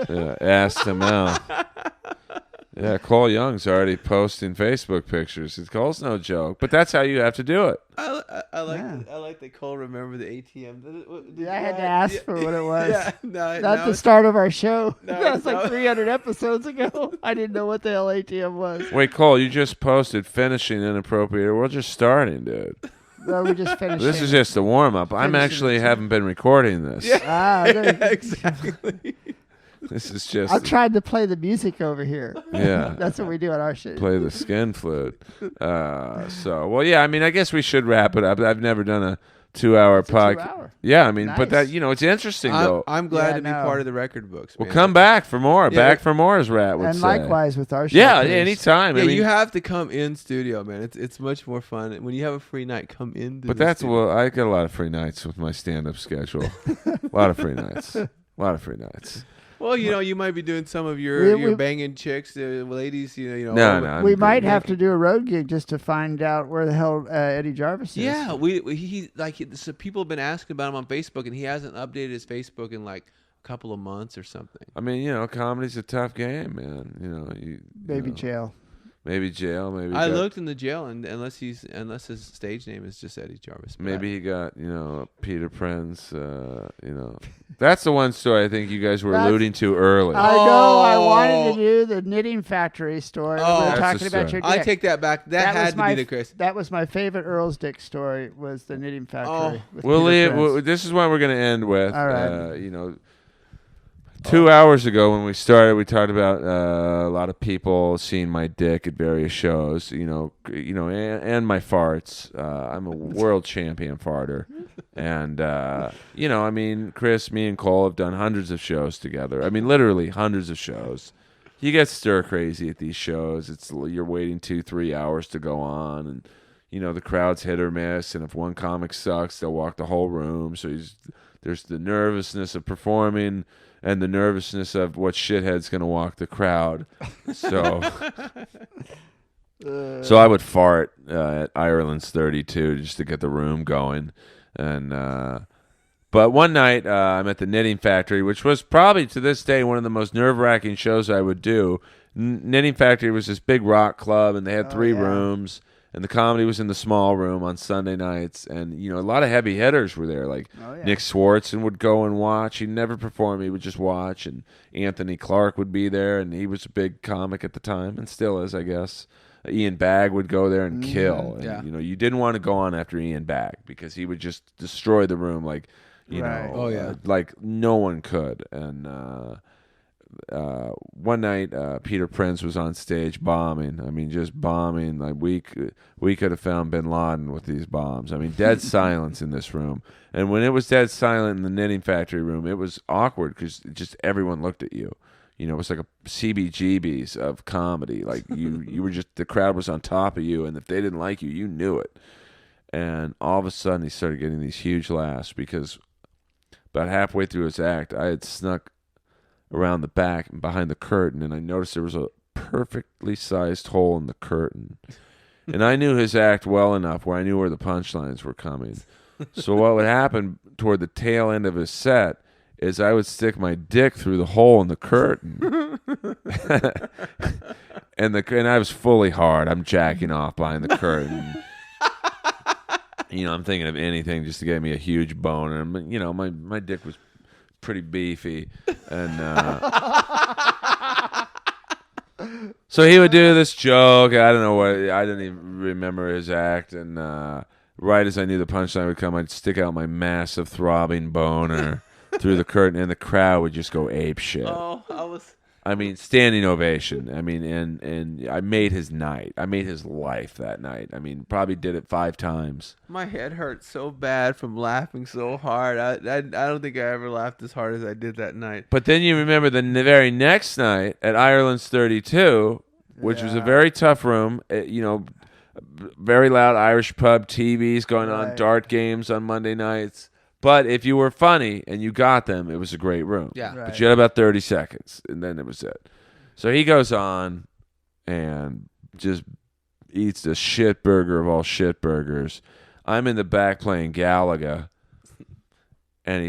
Yeah, asked him out. Yeah, Cole Young's already posting Facebook pictures. Cole's no joke, but that's how you have to do it. I like that Cole remembered the ATM. I had to ask for what it was. Yeah, Not the start of our show. No, That was like 300 episodes ago. I didn't know what the hell ATM was. Wait, Cole, you just posted finishing Inappropriate. We're just starting, dude. No, we just finished. This is just a warm up. I'm actually haven't been recording this. Yeah, exactly. This is just. I'm trying to play the music over here. Yeah. That's what we do on our shit. Play the skin flute. Well, yeah. I mean, I guess we should wrap it up. I've never done a 2-hour podcast. 2-hour. Yeah, I mean, but Nice. that it's interesting though. I'm glad Yeah, to be no. part of the record books. Well, man. come back for more. Yeah. Back for more, as Rat would And say. likewise with our show. Yeah, please. anytime. Yeah, I mean, you have to come in studio, man. It's much more fun when you have a free night. Come in. but that's I get a lot of free nights with my stand-up schedule. A lot of free nights. Well, you might be doing some of your We- banging chicks, ladies. No, I'm We good. might have to do a road gig just to find out where the hell Eddie Jarvis is. Yeah, so people have been asking about him on Facebook, and he hasn't updated his Facebook in like a couple of months or something. I mean, comedy's a tough game, man. Maybe jail. Maybe jail. Maybe I looked in the jail, and unless his stage name is just Eddie Jarvis. but Maybe he got Peter Prince. That's the one story I think you guys were alluding to early. I know. I wanted to do the knitting factory story. Oh. we were That's talking the about your story. dick. I take that back. That was had to my be the Chris. That was my favorite Earl's dick story. Was the knitting factory. with We'll Peter leave. Prince. This is what we're going to end with. All right. 2 hours ago when we started, we talked about a lot of people seeing my dick at various shows. And my farts. I'm a world champion farter, and I mean, Chris, me, and Cole have done hundreds of shows together. I mean, literally hundreds of shows. You get stir crazy at these shows. You're waiting 2-3 hours to go on, and the crowd's hit or miss. And if one comic sucks, they'll walk the whole room. So there's the nervousness of performing and the nervousness of what shithead's going to walk the crowd. So I would fart at Ireland's 32 just to get the room going. And but one night I'm at the Knitting Factory, which was probably to this day one of the most nerve-wracking shows I would do. Knitting Factory was this big rock club, and they had 3 rooms. And the comedy was in the small room on Sunday nights. And, a lot of heavy hitters were there. Like Nick Swartzen would go and watch. He'd never perform. He would just watch. And Anthony Clark would be there. And he was a big comic at the time and still is, I guess. Ian Bagg would go there and kill. And, you didn't want to go on after Ian Bagg because he would just destroy the room like, like no one could. And one night, Peter Prince was on stage bombing. I mean, just bombing. Like we could have found Bin Laden with these bombs. I mean, dead silence in this room. And when it was dead silent in the Knitting Factory room, it was awkward because just everyone looked at you. It was like a CBGBs of comedy. Like you were just, the crowd was on top of you, and if they didn't like you, you knew it. And all of a sudden, he started getting these huge laughs because about halfway through his act, I had snuck around the back and behind the curtain, and I noticed there was a perfectly sized hole in the curtain. And I knew his act well enough where I knew where the punchlines were coming. So what would happen toward the tail end of his set is I would stick my dick through the hole in the curtain. and I was fully hard. I'm jacking off behind the curtain. I'm thinking of anything just to get me a huge boner. My dick was pretty beefy, and so he would do this joke. I don't know what, I didn't even remember his act, and right as I knew the punchline would come, I'd stick out my massive throbbing boner through the curtain, and the crowd would just go ape shit. I mean, standing ovation. I mean, and I made his night. I made his life that night. I mean, probably did it 5 times. My head hurt so bad from laughing so hard. I don't think I ever laughed as hard as I did that night. But then you remember the very next night at Ireland's 32, which was a very tough room. Very loud Irish pub, TVs going on, dart games on Monday nights. But if you were funny and you got them, it was a great room. Yeah. Right. But you had about 30 seconds, and then it was it. So he goes on and just eats the shit burger of all shit burgers. I'm in the back playing Galaga, and